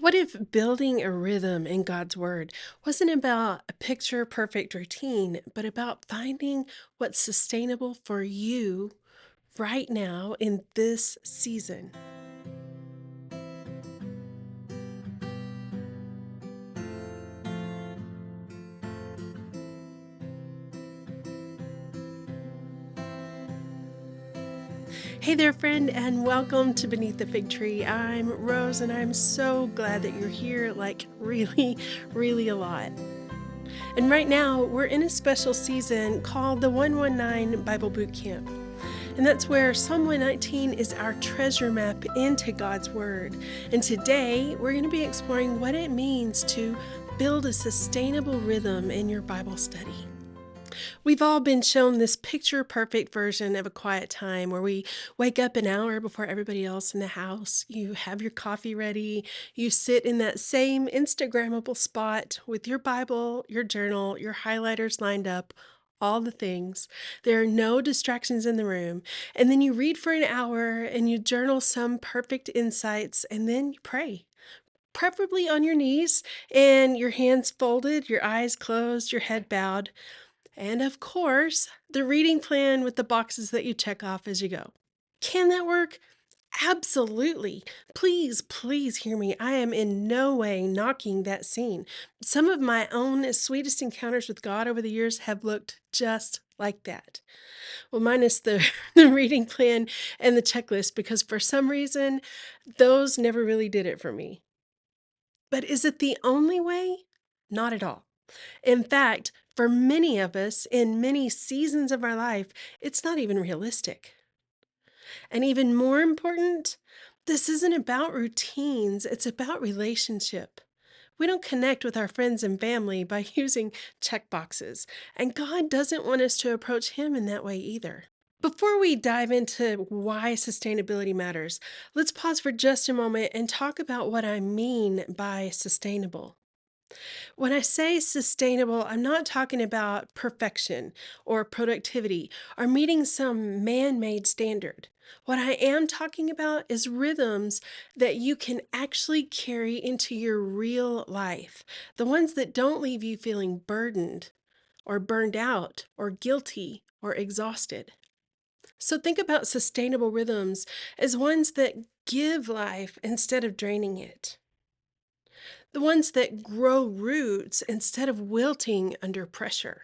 What if building a rhythm in God's Word wasn't about a picture perfect routine, but about finding what's sustainable for you right now in this season? Hey there, friend, and welcome to Beneath the Fig Tree. I'm Rose, and I'm so glad that you're here, like, really, really a lot. And right now, we're in a special season called the 119 Bible Bootcamp. And that's where Psalm 119 is our treasure map into God's Word. And today, we're going to be exploring what it means to build a sustainable rhythm in your Bible study. We've all been shown this picture perfect version of a quiet time where we wake up an hour before everybody else in the house. You have your coffee ready. You sit in that same Instagrammable spot with your Bible, your journal, your highlighters lined up, all the things. There are no distractions in the room. And then you read for an hour and you journal some perfect insights and then you pray. Preferably on your knees and your hands folded, your eyes closed, your head bowed. And of course, the reading plan with the boxes that you check off as you go. Can that work? Absolutely. Please, please hear me. I am in no way knocking that scene. Some of my own sweetest encounters with God over the years have looked just like that. Well, minus the, the reading plan and the checklist, because for some reason, those never really did it for me. But is it the only way? Not at all. In fact, for many of us in many seasons of our life, it's not even realistic. And even more important, this isn't about routines, it's about relationship. We don't connect with our friends and family by using check boxes, and God doesn't want us to approach Him in that way either. Before we dive into why sustainability matters, let's pause for just a moment and talk about what I mean by sustainable. When I say sustainable, I'm not talking about perfection or productivity or meeting some man made standard. What I am talking about is rhythms that you can actually carry into your real life, the ones that don't leave you feeling burdened or burned out or guilty or exhausted. So think about sustainable rhythms as ones that give life instead of draining it, the ones that grow roots instead of wilting under pressure.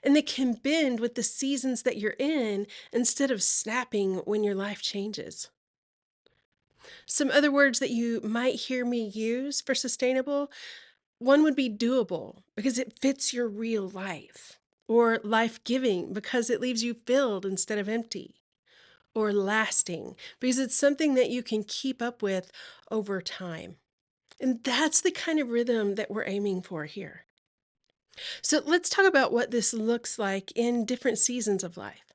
And they can bend with the seasons that you're in instead of snapping when your life changes. Some other words that you might hear me use for sustainable, one would be doable because it fits your real life, or life giving because it leaves you filled instead of empty, or lasting because it's something that you can keep up with over time. And that's the kind of rhythm that we're aiming for here. So let's talk about what this looks like in different seasons of life.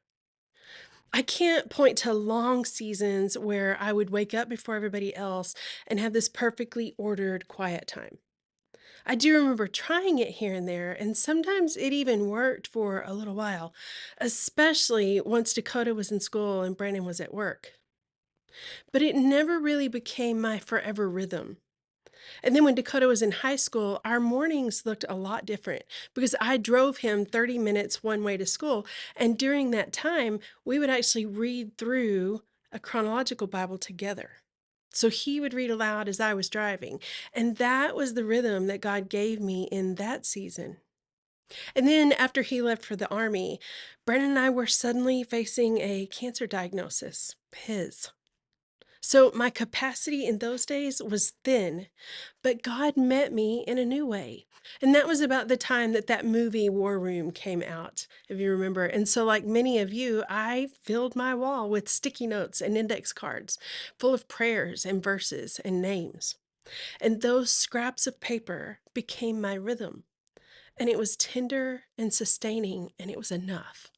I can't point to long seasons where I would wake up before everybody else and have this perfectly ordered quiet time. I do remember trying it here and there, and sometimes it even worked for a little while, especially once Dakota was in school and Brandon was at work. But it never really became my forever rhythm. And then when Dakota was in high school, our mornings looked a lot different because I drove him 30 minutes one way to school. And during that time, we would actually read through a chronological Bible together. So he would read aloud as I was driving. And that was the rhythm that God gave me in that season. And then after he left for the Army, Brandon and I were suddenly facing a cancer diagnosis, his. So my capacity in those days was thin, but God met me in a new way. And that was about the time that that movie War Room came out, if you remember. And so, like many of you, I filled my wall with sticky notes and index cards full of prayers and verses and names. And those scraps of paper became my rhythm. And it was tender and sustaining, and it was enough.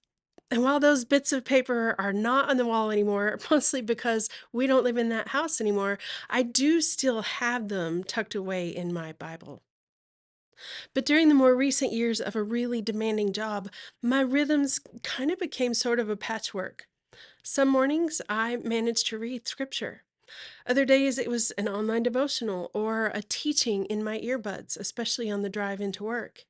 And while those bits of paper are not on the wall anymore, mostly because we don't live in that house anymore, I do still have them tucked away in my Bible. But during the more recent years of a really demanding job, my rhythms kind of became sort of a patchwork. Some mornings I managed to read scripture. Other days it was an online devotional or a teaching in my earbuds, especially on the drive into work.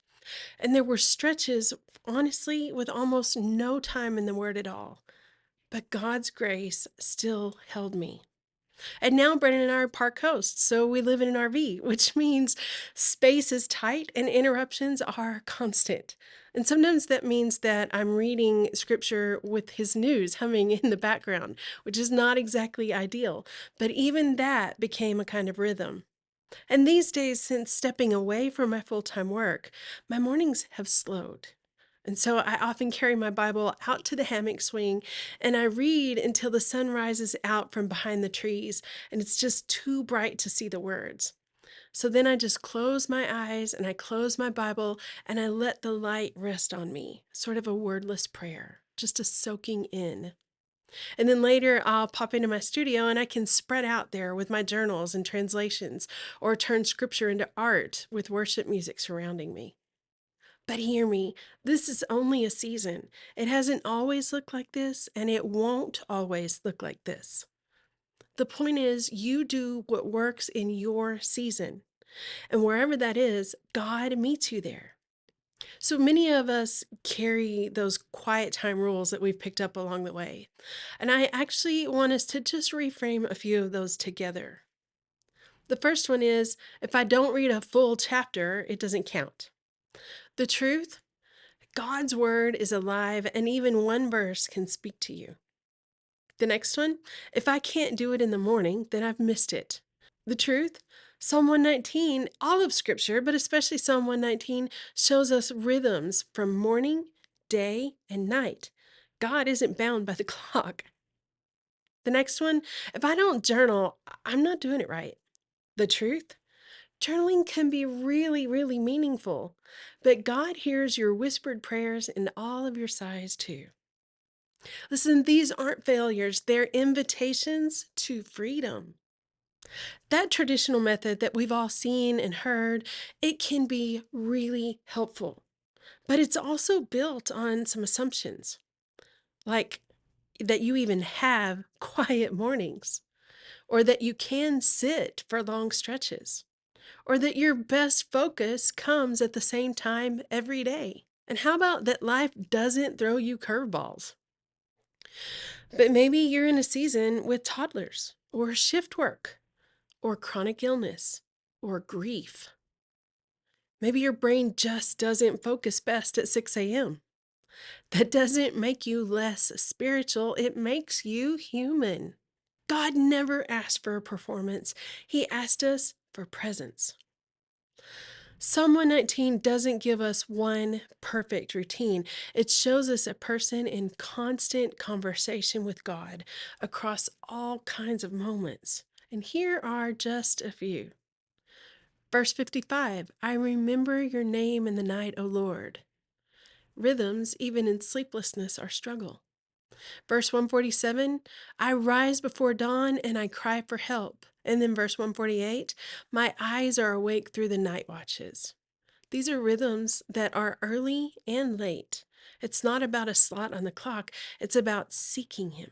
And there were stretches, honestly, with almost no time in the Word at all. But God's grace still held me. And now Brennan and I are park hosts, so we live in an RV, which means space is tight and interruptions are constant. And sometimes that means that I'm reading scripture with his news humming in the background, which is not exactly ideal. But even that became a kind of rhythm. And these days, since stepping away from my full time work, my mornings have slowed. And so I often carry my Bible out to the hammock swing and I read until the sun rises out from behind the trees and it's just too bright to see the words. So then I just close my eyes and I close my Bible and I let the light rest on me, sort of a wordless prayer, just a soaking in. And then later I'll pop into my studio and I can spread out there with my journals and translations or turn scripture into art with worship music surrounding me. But hear me, this is only a season. It hasn't always looked like this, and it won't always look like this. The point is, you do what works in your season. And wherever that is, God meets you there. So many of us carry those quiet time rules that we've picked up along the way. And I actually want us to just reframe a few of those together. The first one is if I don't read a full chapter, it doesn't count. The truth, God's word is alive, and even one verse can speak to you. The next one, if I can't do it in the morning, then I've missed it. The truth, Psalm 119, all of Scripture, but especially Psalm 119, shows us rhythms from morning, day, and night. God isn't bound by the clock. The next one, if I don't journal, I'm not doing it right. The truth, journaling can be really, really meaningful, but God hears your whispered prayers and all of your sighs too. Listen, these aren't failures, they're invitations to freedom. That traditional method that we've all seen and heard, it can be really helpful, but it's also built on some assumptions, like that you even have quiet mornings, or that you can sit for long stretches, or that your best focus comes at the same time every day. And how about that life doesn't throw you curveballs? But maybe you're in a season with toddlers, or shift work, or chronic illness, or grief. Maybe your brain just doesn't focus best at 6 a.m. That doesn't make you less spiritual, it makes you human. God never asked for a performance, He asked us for presence. Psalm 119 doesn't give us one perfect routine. It shows us a person in constant conversation with God across all kinds of moments. And here are just a few. Verse 55, I remember your name in the night, O Lord. Rhythms, even in sleeplessness, are struggle. Verse 147, I rise before dawn and I cry for help. And then verse 148, my eyes are awake through the night watches. These are rhythms that are early and late. It's not about a slot on the clock, it's about seeking Him.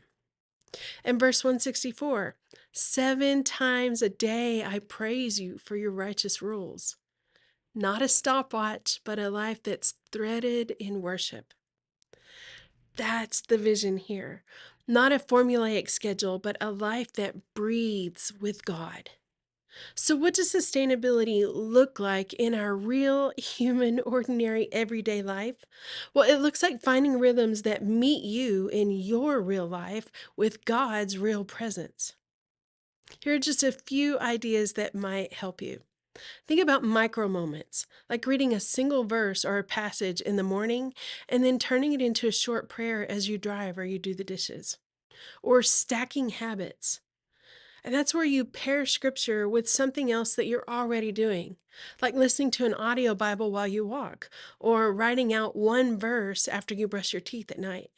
And verse 164, 7 times a day I praise you for your righteous rules. Not a stopwatch, but a life that's threaded in worship. That's the vision here. Not a formulaic schedule, but a life that breathes with God. So, what does sustainability look like in our real, human, ordinary, everyday life? Well, it looks like finding rhythms that meet you in your real life with God's real presence. Here are just a few ideas that might help you. Think about micro moments, like reading a single verse or a passage in the morning and then turning it into a short prayer as you drive or you do the dishes, or stacking habits. And that's where you pair scripture with something else that you're already doing, like listening to an audio Bible while you walk, or writing out one verse after you brush your teeth at night.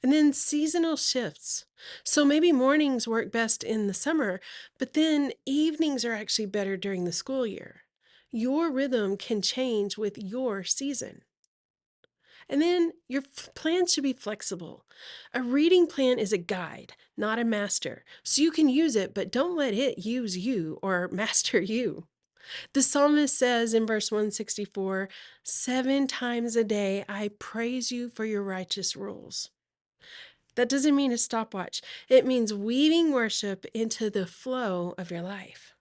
And then seasonal shifts. So maybe mornings work best in the summer, but then evenings are actually better during the school year. Your rhythm can change with your season. And then your plan should be flexible. A reading plan is a guide, not a master. So you can use it, but don't let it use you or master you. The psalmist says in verse 164, 7 times a day I praise you for your righteous rules. That doesn't mean a stopwatch. It means weaving worship into the flow of your life.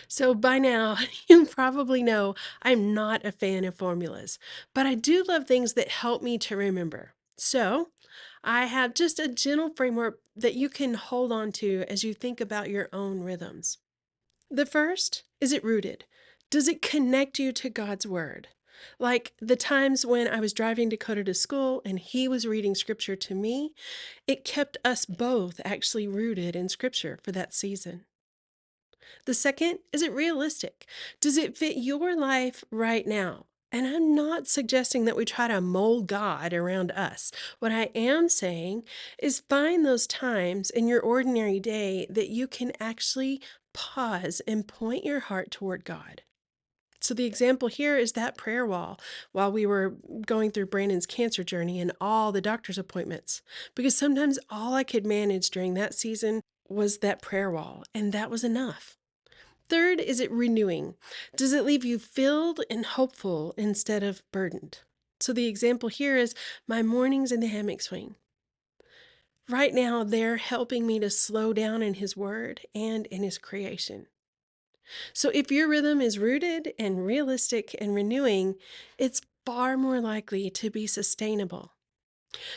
So by now, you probably know I'm not a fan of formulas, but I do love things that help me to remember. So I have just a gentle framework that you can hold on to as you think about your own rhythms. The first, is it rooted? Does it connect you to God's word? Like the times when I was driving Dakota to school and he was reading scripture to me, it kept us both actually rooted in scripture for that season. The second, is it realistic? Does it fit your life right now? And I'm not suggesting that we try to mold God around us. What I am saying is find those times in your ordinary day that you can actually pause and point your heart toward God. So the example here is that prayer wall while we were going through Brandon's cancer journey and all the doctor's appointments. Because sometimes all I could manage during that season was that prayer wall, and that was enough. Third, is it renewing? Does it leave you filled and hopeful instead of burdened? So the example here is my mornings in the hammock swing. Right now, they're helping me to slow down in His Word and in His creation. So if your rhythm is rooted and realistic and renewing, it's far more likely to be sustainable.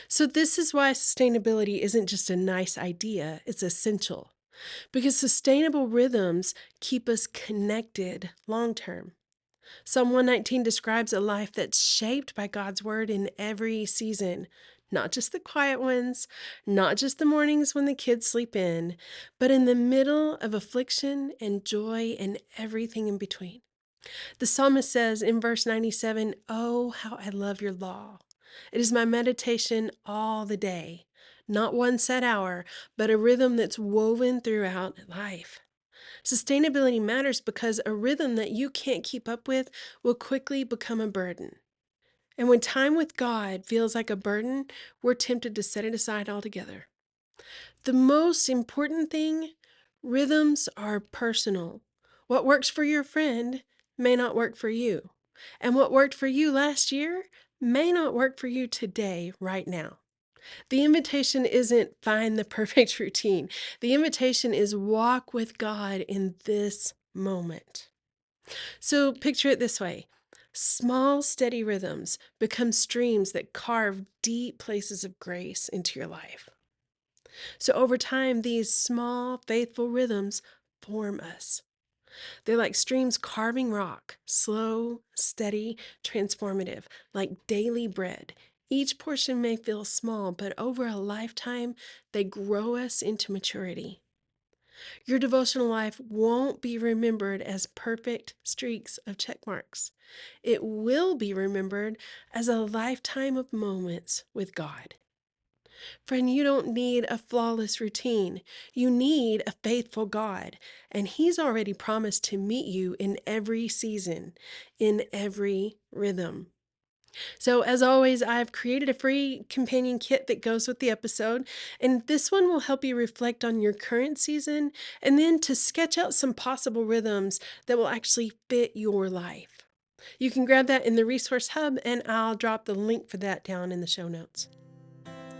So this is why sustainability isn't just a nice idea, it's essential. Because sustainable rhythms keep us connected long term. Psalm 119 describes a life that's shaped by God's word in every season, not just the quiet ones, not just the mornings when the kids sleep in, but in the middle of affliction and joy and everything in between. The psalmist says in verse 97, "Oh, how I love your law. It is my meditation all the day. Not one set hour, but a rhythm that's woven throughout life." Sustainability matters because a rhythm that you can't keep up with will quickly become a burden. And when time with God feels like a burden, we're tempted to set it aside altogether. The most important thing, rhythms are personal. What works for your friend may not work for you. And what worked for you last year may not work for you today, right now. The invitation isn't find the perfect routine. The invitation is walk with God in this moment. So picture it this way. Small, steady rhythms become streams that carve deep places of grace into your life. So over time, these small, faithful rhythms form us. They're like streams carving rock, slow, steady, transformative, like daily bread. Each portion may feel small, but over a lifetime, they grow us into maturity. Your devotional life won't be remembered as perfect streaks of check marks. It will be remembered as a lifetime of moments with God. Friend, you don't need a flawless routine. You need a faithful God, and He's already promised to meet you in every season, in every rhythm. So, as always, I've created a free companion kit that goes with the episode, and this one will help you reflect on your current season and then to sketch out some possible rhythms that will actually fit your life. You can grab that in the resource hub, and I'll drop the link for that down in the show notes.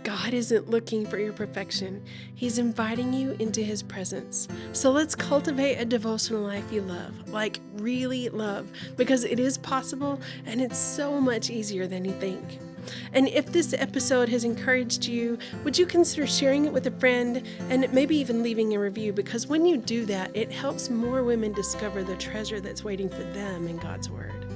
God isn't looking for your perfection. He's inviting you into His presence. So let's cultivate a devotional life you love, like really love, because it is possible and it's so much easier than you think. And if this episode has encouraged you, would you consider sharing it with a friend and maybe even leaving a review? Because when you do that, it helps more women discover the treasure that's waiting for them in God's Word.